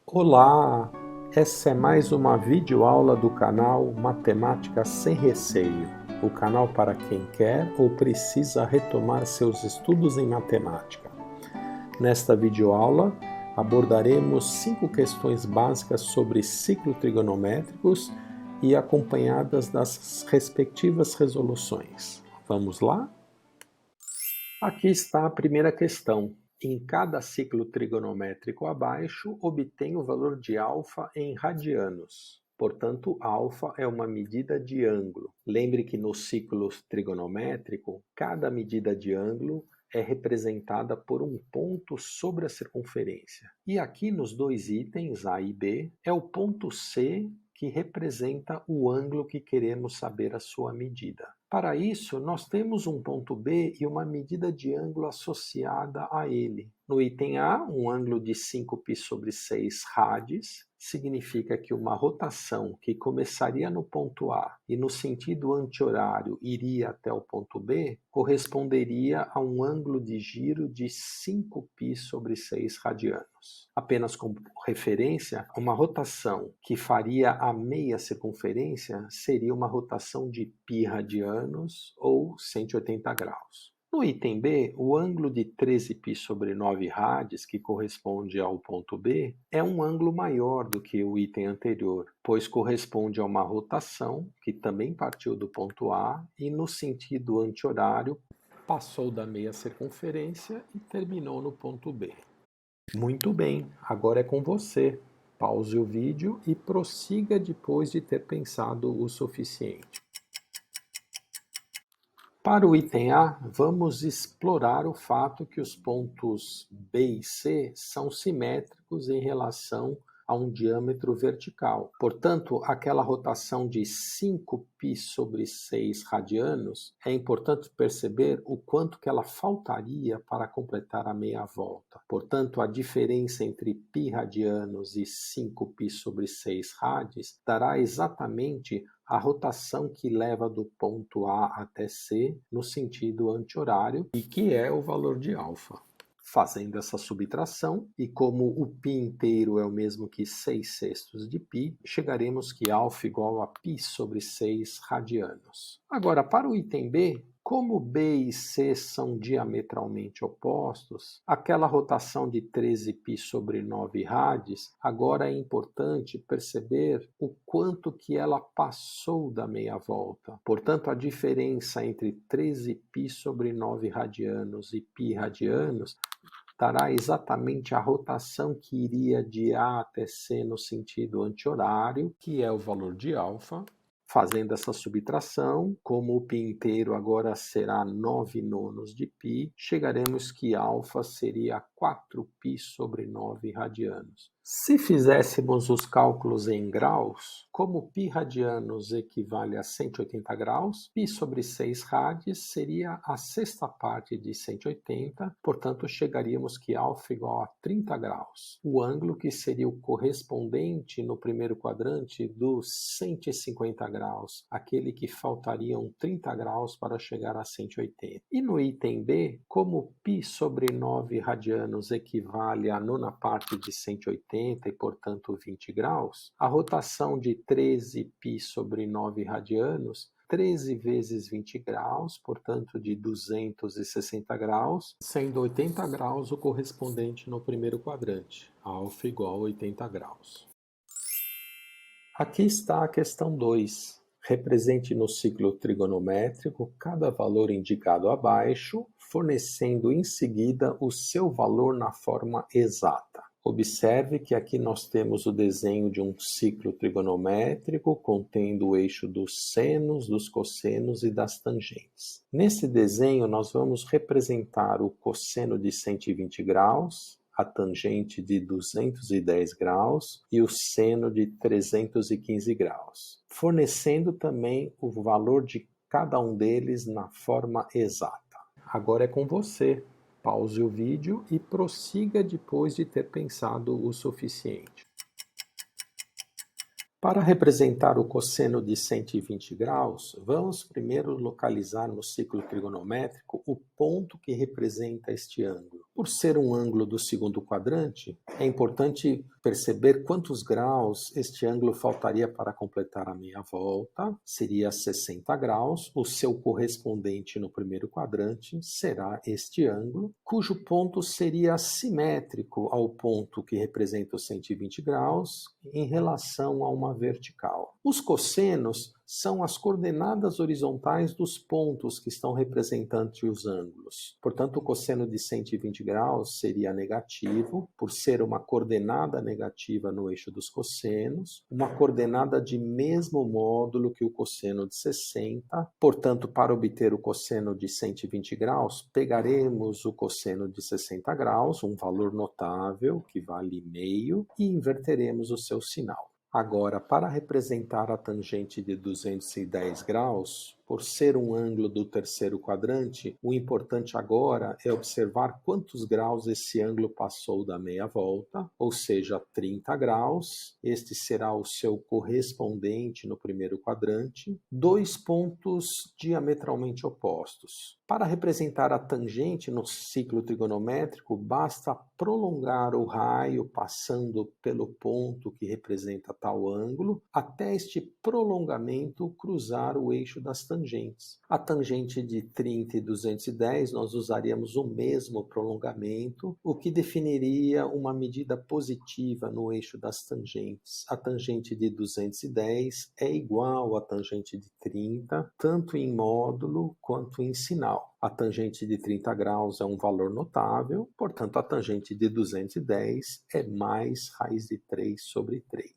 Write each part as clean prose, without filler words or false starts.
Olá! Essa é mais uma videoaula do canal Matemática Sem Receio, o canal para quem quer ou precisa retomar seus estudos em matemática. Nesta videoaula, abordaremos 5 questões básicas sobre ciclos trigonométricos e acompanhadas das respectivas resoluções. Vamos lá? Aqui está a primeira questão. Em cada ciclo trigonométrico abaixo, obtenha o valor de alfa em radianos. Portanto, alfa é uma medida de ângulo. Lembre que no ciclo trigonométrico, cada medida de ângulo é representada por um ponto sobre a circunferência. E aqui nos dois itens, A e B, é o ponto C que representa o ângulo que queremos saber a sua medida. Para isso, nós temos um ponto B e uma medida de ângulo associada a ele. No item A, um ângulo de 5π sobre 6 rádios, significa que uma rotação que começaria no ponto A e no sentido anti-horário iria até o ponto B, corresponderia a um ângulo de giro de 5π sobre 6 radianos. Apenas como referência, uma rotação que faria a meia circunferência seria uma rotação de π radianos ou 180 graus. No item B, o ângulo de 13π sobre 9 rádios, que corresponde ao ponto B, é um ângulo maior do que o item anterior, pois corresponde a uma rotação que também partiu do ponto A e, no sentido anti-horário, passou da meia circunferência e terminou no ponto B. Muito bem, agora é com você. Pause o vídeo e prossiga depois de ter pensado o suficiente. Para o item A, vamos explorar o fato que os pontos B e C são simétricos em relação a um diâmetro vertical. Portanto, aquela rotação de 5π sobre 6 radianos, é importante perceber o quanto que ela faltaria para completar a meia volta. Portanto, a diferença entre π radianos e 5π sobre 6 rádios dará exatamente a rotação que leva do ponto A até C no sentido anti-horário e que é o valor de alfa. Fazendo essa subtração, e como o π inteiro é o mesmo que 6/6 de π, chegaremos que alfa igual a π sobre 6 radianos. Agora, para o item B, como B e C são diametralmente opostos, aquela rotação de 13π sobre 9 rádios, agora é importante perceber o quanto que ela passou da meia volta. Portanto, a diferença entre 13π sobre 9 radianos e π radianos dará exatamente a rotação que iria de A até C no sentido anti-horário, que é o valor de alfa. Fazendo essa subtração, como o π inteiro agora será 9/9 de π, chegaremos que alfa seria 4π sobre 9 radianos. Se fizéssemos os cálculos em graus, como π radianos equivale a 180 graus, π sobre 6 rádios seria a sexta parte de 180, portanto chegaríamos que alfa igual a 30 graus. O ângulo que seria o correspondente no primeiro quadrante dos 150 graus, aquele que faltariam 30 graus para chegar a 180. E no item B, como π sobre 9 radianos equivale à nona parte de 180 e, portanto, 20 graus, a rotação de 13π sobre 9 radianos, 13 vezes 20 graus, portanto, de 260 graus, sendo 80 graus o correspondente no primeiro quadrante, alfa igual a 80 graus. Aqui está a questão 2. Represente no ciclo trigonométrico cada valor indicado abaixo, fornecendo em seguida o seu valor na forma exata. Observe que aqui nós temos o desenho de um ciclo trigonométrico contendo o eixo dos senos, dos cossenos e das tangentes. Nesse desenho, nós vamos representar o cosseno de 120 graus, a tangente de 210 graus e o seno de 315 graus, fornecendo também o valor de cada um deles na forma exata. Agora é com você. Pause o vídeo e prossiga depois de ter pensado o suficiente. Para representar o cosseno de 120 graus, vamos primeiro localizar no ciclo trigonométrico o ponto que representa este ângulo. Por ser um ângulo do segundo quadrante, é importante perceber quantos graus este ângulo faltaria para completar a meia volta. Seria 60 graus. O seu correspondente no primeiro quadrante será este ângulo, cujo ponto seria simétrico ao ponto que representa os 120 graus em relação a uma vertical. Os cossenos são as coordenadas horizontais dos pontos que estão representantes os ângulos. Portanto, o cosseno de 120 graus seria negativo, por ser uma coordenada negativa no eixo dos cossenos, uma coordenada de mesmo módulo que o cosseno de 60. Portanto, para obter o cosseno de 120 graus, pegaremos o cosseno de 60 graus, um valor notável, que vale meio, e inverteremos o seu sinal. Agora, para representar a tangente de 210 graus, por ser um ângulo do terceiro quadrante, o importante agora é observar quantos graus esse ângulo passou da meia volta, ou seja, 30 graus. Este será o seu correspondente no primeiro quadrante, dois pontos diametralmente opostos. Para representar a tangente no ciclo trigonométrico, basta prolongar o raio passando pelo ponto que representa tal ângulo, até este prolongamento cruzar o eixo das tangentes. A tangente de 30 e 210, nós usaríamos o mesmo prolongamento, o que definiria uma medida positiva no eixo das tangentes. A tangente de 210 é igual à tangente de 30, tanto em módulo quanto em sinal. A tangente de 30 graus é um valor notável, portanto, a tangente de 210 é mais raiz de 3 sobre 3.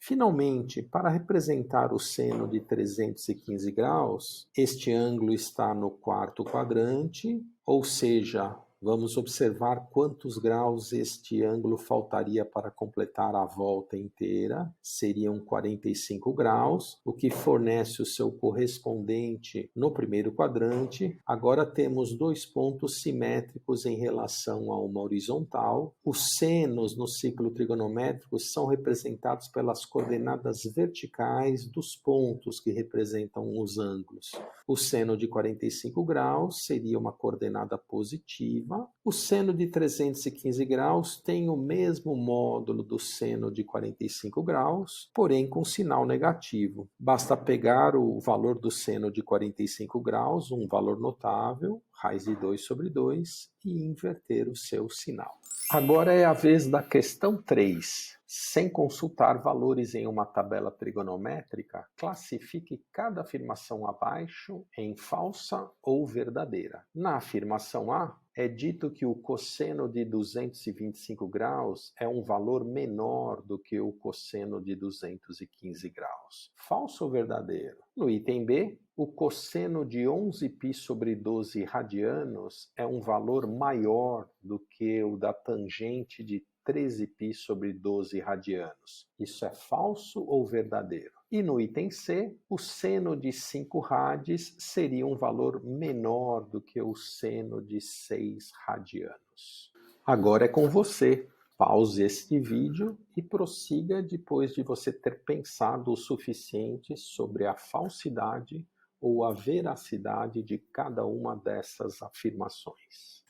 Finalmente, para representar o seno de 315 graus, este ângulo está no quarto quadrante, ou seja, vamos observar quantos graus este ângulo faltaria para completar a volta inteira. Seriam 45 graus, o que fornece o seu correspondente no primeiro quadrante. Agora temos dois pontos simétricos em relação a uma horizontal. Os senos no ciclo trigonométrico são representados pelas coordenadas verticais dos pontos que representam os ângulos. O seno de 45 graus seria uma coordenada positiva. O seno de 315 graus tem o mesmo módulo do seno de 45 graus, porém com sinal negativo. Basta pegar o valor do seno de 45 graus, um valor notável, raiz de 2 sobre 2, e inverter o seu sinal. Agora é a vez da questão 3. Sem consultar valores em uma tabela trigonométrica, classifique cada afirmação abaixo em falsa ou verdadeira. Na afirmação A, é dito que o cosseno de 225 graus é um valor menor do que o cosseno de 215 graus. Falso ou verdadeiro? No item B, o cosseno de 11π sobre 12 radianos é um valor maior do que o da tangente de 13π sobre 12 radianos. Isso é falso ou verdadeiro? E no item C, o seno de 5 rades seria um valor menor do que o seno de 6 radianos. Agora é com você. Pause este vídeo e prossiga depois de você ter pensado o suficiente sobre a falsidade ou a veracidade de cada uma dessas afirmações.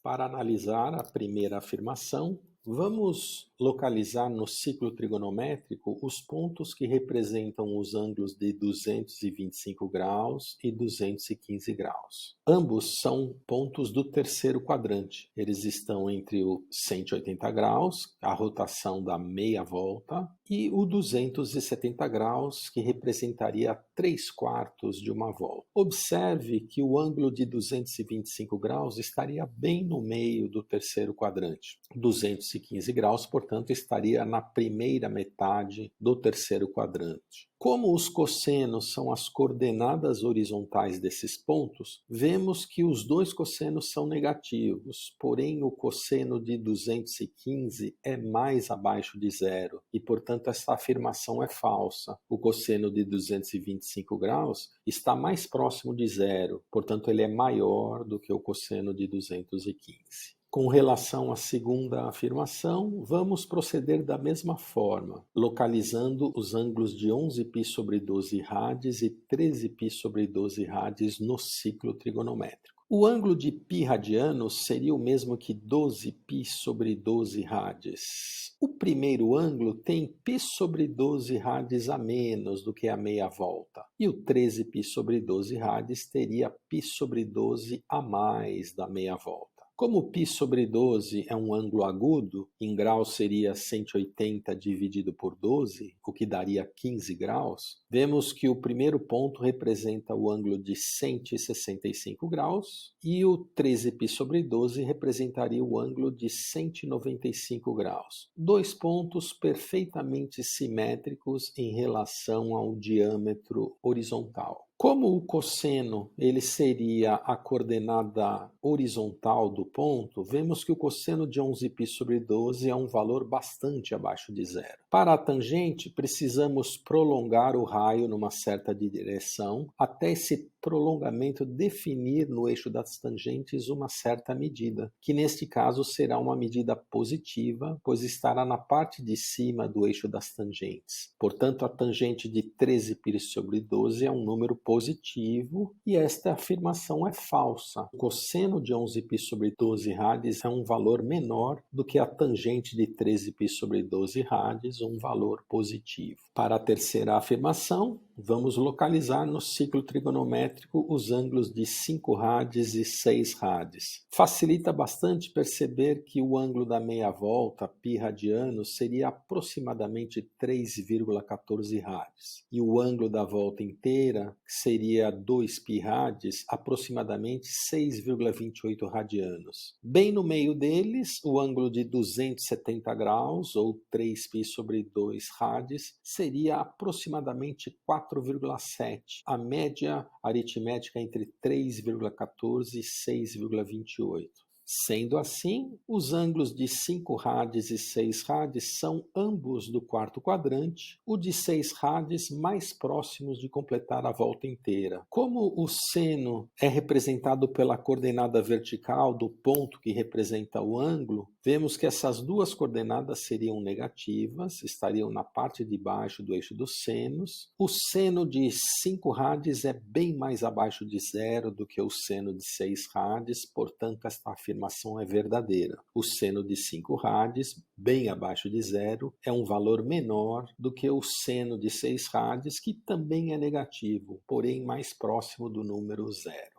Para analisar a primeira afirmação, vamos localizar no ciclo trigonométrico os pontos que representam os ângulos de 225 graus e 215 graus. Ambos são pontos do terceiro quadrante. Eles estão entre o 180 graus, a rotação da meia volta, e o 270 graus, que representaria 3/4 de uma volta. Observe que o ângulo de 225 graus estaria bem no meio do terceiro quadrante. 215 graus, portanto, estaria na primeira metade do terceiro quadrante. Como os cossenos são as coordenadas horizontais desses pontos, vemos que os dois cossenos são negativos, porém o cosseno de 215 é mais abaixo de zero e, portanto, essa afirmação é falsa. O cosseno de 225 graus está mais próximo de zero, portanto, ele é maior do que o cosseno de 215. Com relação à segunda afirmação, vamos proceder da mesma forma, localizando os ângulos de 11π sobre 12 rades e 13π sobre 12 rades no ciclo trigonométrico. O ângulo de π radiano seria o mesmo que 12π sobre 12 rades. O primeiro ângulo tem π sobre 12 rades a menos do que a meia volta. E o 13π sobre 12 rades teria π sobre 12 a mais da meia volta. Como π sobre 12 é um ângulo agudo, em graus seria 180 dividido por 12, o que daria 15 graus, vemos que o primeiro ponto representa o ângulo de 165 graus e o 13π sobre 12 representaria o ângulo de 195 graus. Dois pontos perfeitamente simétricos em relação ao diâmetro horizontal. Como o cosseno ele seria a coordenada horizontal do ponto, vemos que o cosseno de 11π sobre 12 é um valor bastante abaixo de zero. Para a tangente, precisamos prolongar o raio numa certa direção até esse prolongamento definir no eixo das tangentes uma certa medida, que neste caso será uma medida positiva, pois estará na parte de cima do eixo das tangentes. Portanto, a tangente de 13π sobre 12 é um número positivo e esta afirmação é falsa. O cosseno de 11π sobre 12 rades é um valor menor do que a tangente de 13π sobre 12 rades, um valor positivo. Para a terceira afirmação, vamos localizar no ciclo trigonométrico os ângulos de 5 rades e 6 rades. Facilita bastante perceber que o ângulo da meia volta, π radiano, seria aproximadamente 3,14 rades. E o ângulo da volta inteira seria 2π rades, aproximadamente 6,28 radianos. Bem no meio deles, o ângulo de 270 graus, ou 3π sobre 2 rades, seria aproximadamente 4,7. A média aritmética entre 3,14 e 6,28. Sendo assim, os ângulos de 5 rades e 6 rades são ambos do quarto quadrante, o de 6 rades mais próximos de completar a volta inteira. Como o seno é representado pela coordenada vertical do ponto que representa o ângulo, vemos que essas duas coordenadas seriam negativas, estariam na parte de baixo do eixo dos senos. O seno de 5 rades é bem mais abaixo de zero do que o seno de 6 rades, portanto, esta afirmação é verdadeira. O seno de 5 rades, bem abaixo de zero, é um valor menor do que o seno de 6 rades, que também é negativo, porém mais próximo do número zero.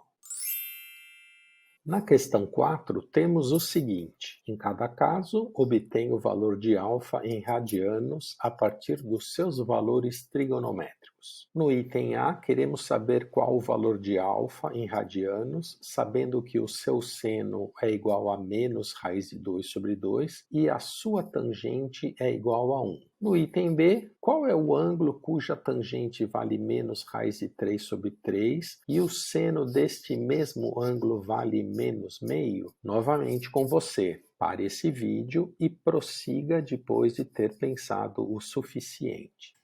Na questão 4, temos o seguinte: em cada caso, obtenha o valor de alfa em radianos a partir dos seus valores trigonométricos. No item A, queremos saber qual o valor de alfa em radianos, sabendo que o seu seno é igual a menos raiz de 2 sobre 2 e a sua tangente é igual a 1. No item B, qual é o ângulo cuja tangente vale menos raiz de 3 sobre 3 e o seno deste mesmo ângulo vale menos meio? Novamente com você. Pare esse vídeo e prossiga depois de ter pensado o suficiente.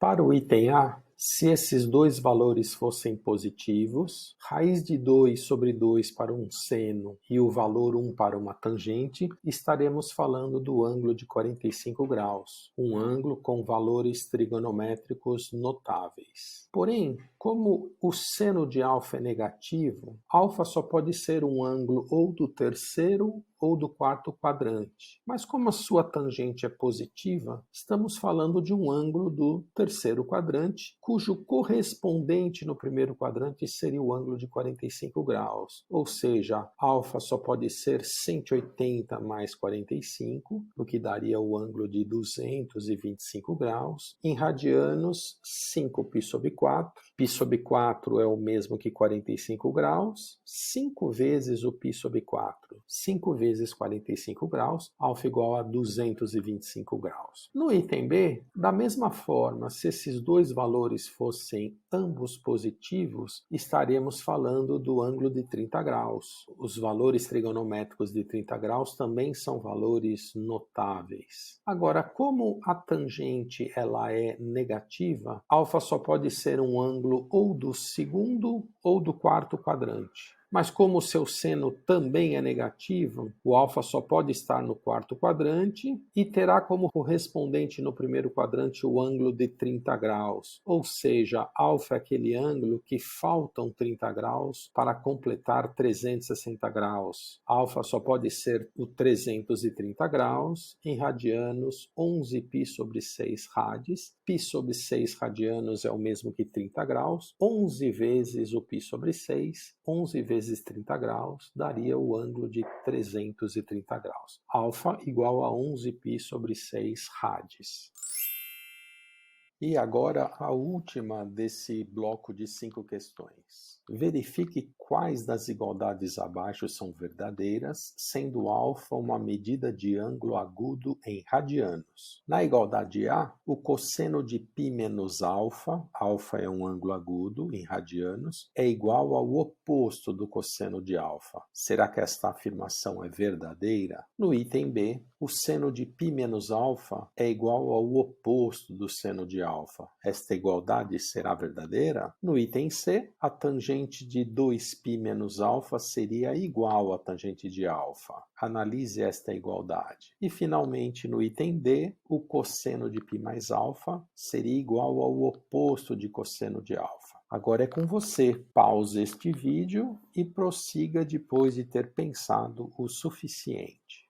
Para o item A, se esses dois valores fossem positivos, raiz de 2 sobre 2 para um seno e o valor 1 para uma tangente, estaremos falando do ângulo de 45 graus, um ângulo com valores trigonométricos notáveis. Porém, como o seno de alfa é negativo, alfa só pode ser um ângulo ou do terceiro ou do quarto quadrante. Mas como a sua tangente é positiva, estamos falando de um ângulo do terceiro quadrante, cujo correspondente no primeiro quadrante seria o ângulo de 45 graus. Ou seja, alfa só pode ser 180 mais 45, o que daria o ângulo de 225 graus. Em radianos, 5π sobre 4. Π sobre 4 é o mesmo que 45 graus. 5 vezes o π sobre 4. 5 vezes 45 graus, alfa igual a 225 graus. No item B, da mesma forma, se esses dois valores fossem ambos positivos, estaremos falando do ângulo de 30 graus. Os valores trigonométricos de 30 graus também são valores notáveis. Agora, como a tangente ela é negativa, alfa só pode ser um ângulo ou do segundo ou do quarto quadrante. Mas como o seu seno também é negativo, o alfa só pode estar no quarto quadrante e terá como correspondente no primeiro quadrante o ângulo de 30 graus, ou seja, alfa é aquele ângulo que faltam 30 graus para completar 360 graus. Alfa só pode ser o 330 graus, em radianos 11π/6 rads. Π/6 radianos é o mesmo que 30 graus, 11 vezes o π/6, 11 vezes 30 graus, daria o ângulo de 330 graus. Alfa igual a 11π/6 rads. E agora a última desse bloco de 5 questões. Verifique quais das igualdades abaixo são verdadeiras, sendo alfa uma medida de ângulo agudo em radianos. Na igualdade A, o cosseno de π menos alfa, alfa é um ângulo agudo em radianos, é igual ao oposto do cosseno de alfa. Será que esta afirmação é verdadeira? No item B, o seno de π menos alfa é igual ao oposto do seno de alfa. Esta igualdade será verdadeira? No item C, a tangente de 2π menos alfa seria igual à tangente de alfa. Analise esta igualdade. E, finalmente, no item D, o cosseno de π mais alfa seria igual ao oposto de cosseno de alfa. Agora é com você. Pause este vídeo e prossiga depois de ter pensado o suficiente.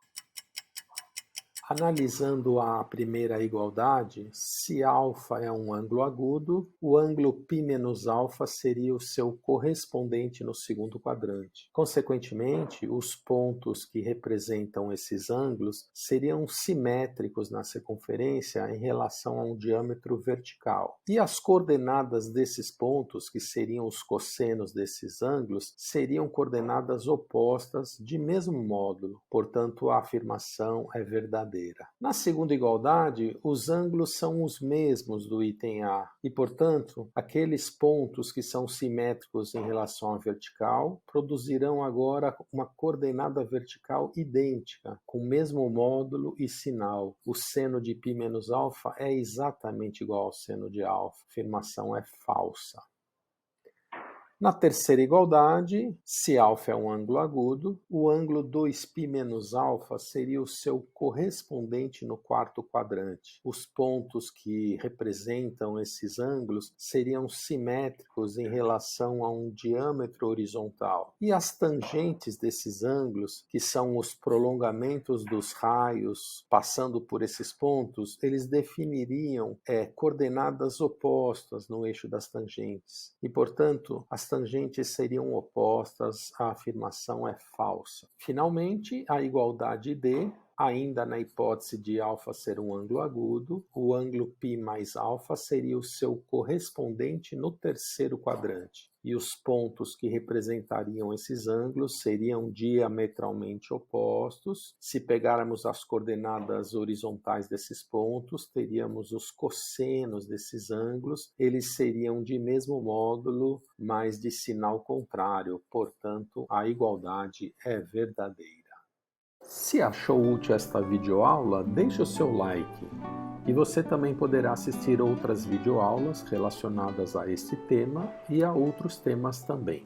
Analisando a primeira igualdade, se alfa é um ângulo agudo, o ângulo π menos alfa seria o seu correspondente no segundo quadrante. Consequentemente, os pontos que representam esses ângulos seriam simétricos na circunferência em relação a um diâmetro vertical. E as coordenadas desses pontos, que seriam os cossenos desses ângulos, seriam coordenadas opostas de mesmo módulo. Portanto, a afirmação é verdadeira. Na segunda igualdade, os ângulos são os mesmos do item A e, portanto, aqueles pontos que são simétricos em relação à vertical produzirão agora uma coordenada vertical idêntica, com o mesmo módulo e sinal. O seno de π menos alfa é exatamente igual ao seno de alfa. A afirmação é falsa. Na terceira igualdade, se alfa é um ângulo agudo, o ângulo 2π menos alfa seria o seu correspondente no quarto quadrante. Os pontos que representam esses ângulos seriam simétricos em relação a um diâmetro horizontal. E as tangentes desses ângulos, que são os prolongamentos dos raios passando por esses pontos, eles definiriam coordenadas opostas no eixo das tangentes. E, portanto, as tangentes seriam opostas, a afirmação é falsa. Finalmente, a igualdade D, ainda na hipótese de alfa ser um ângulo agudo, o ângulo π mais alfa seria o seu correspondente no terceiro quadrante. E os pontos que representariam esses ângulos seriam diametralmente opostos. Se pegarmos as coordenadas horizontais desses pontos, teríamos os cossenos desses ângulos. Eles seriam de mesmo módulo, mas de sinal contrário. Portanto, a igualdade é verdadeira. Se achou útil esta videoaula, deixe o seu like. E você também poderá assistir outras videoaulas relacionadas a este tema e a outros temas também.